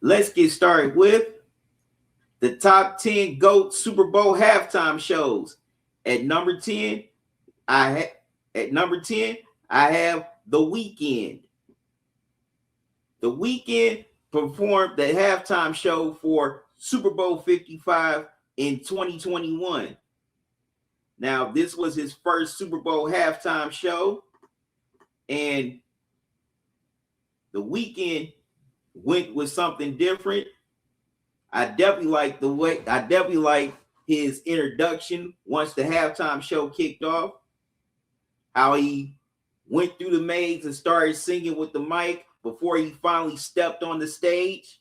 Let's get started with the top 10 GOAT Super Bowl halftime shows. At number 10, I have The Weeknd. The Weeknd performed the halftime show for Super Bowl 55 in 2021. Now, this was his first Super Bowl halftime show, and The Weeknd went with something different. I definitely like his introduction once the halftime show kicked off. How he went through the maze and started singing with the mic before he finally stepped on the stage.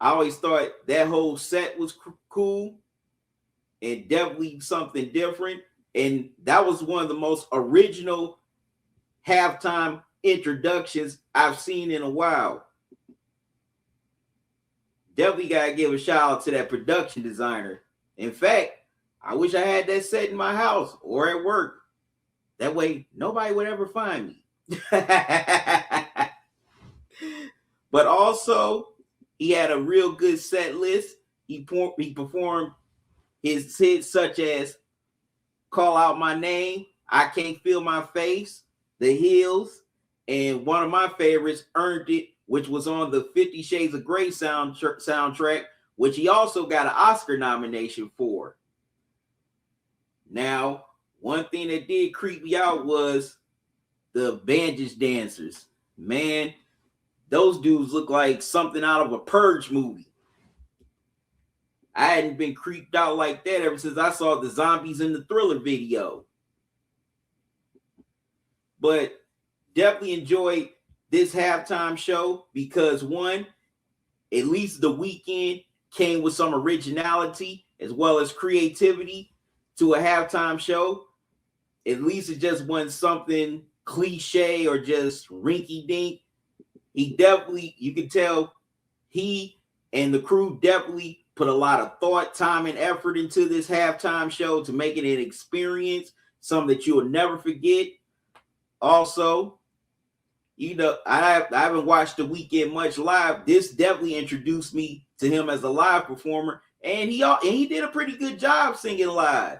I always thought that whole set was cool and definitely something different. And that was one of the most original halftime introductions I've seen in a while. Definitely got to give a shout out to that production designer. In fact, I wish I had that set in my house or at work. That way, nobody would ever find me. But also, he had a real good set list. He performed his hits such as Call Out My Name, I Can't Feel My Face, The Hills, and one of my favorites, Earned It, which was on the 50 Shades of Grey soundtrack, which he also got an Oscar nomination for. Now, one thing that did creep me out was the bandage dancers. Man, those dudes look like something out of a Purge movie. I hadn't been creeped out like that ever since I saw the Zombies in the Thriller video. But definitely enjoyed this halftime show because, one, at least The Weeknd came with some originality as well as creativity to a halftime show. At least it just wasn't something cliche or just rinky-dink. He definitely, you can tell he and the crew definitely put a lot of thought, time, and effort into this halftime show to make it an experience, something that you will never forget. Also, I haven't watched The Weeknd much live. This definitely introduced me to him as a live performer, and he did a pretty good job singing live.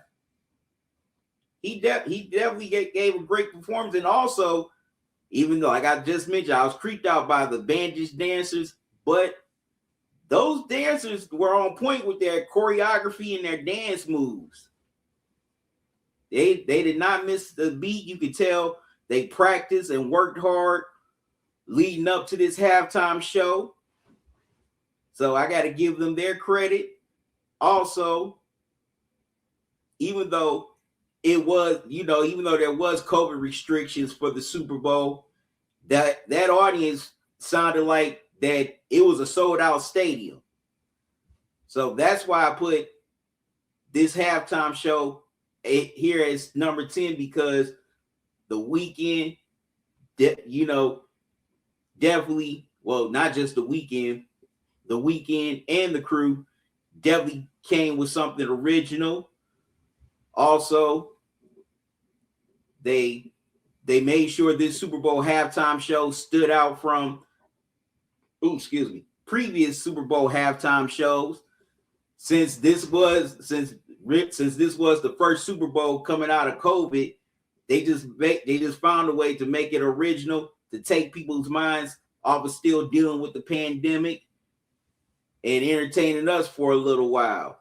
He definitely gave a great performance, and also, even though, like I just mentioned, I was creeped out by the bandage dancers, but those dancers were on point with their choreography and their dance moves. They did not miss the beat. You could tell they practiced and worked hard leading up to this halftime show. So I got to give them their credit. Also, even though there was COVID restrictions for the Super Bowl, that audience sounded like that it was a sold out stadium. So that's why I put this halftime show here as number 10, because The Weeknd, definitely, well, not just The Weeknd and the crew definitely came with something original. Also, they made sure this Super Bowl halftime show stood out from previous Super Bowl halftime shows. Since this was the first Super Bowl coming out of COVID, they just found a way to make it original, to take people's minds off of still dealing with the pandemic and entertaining us for a little while.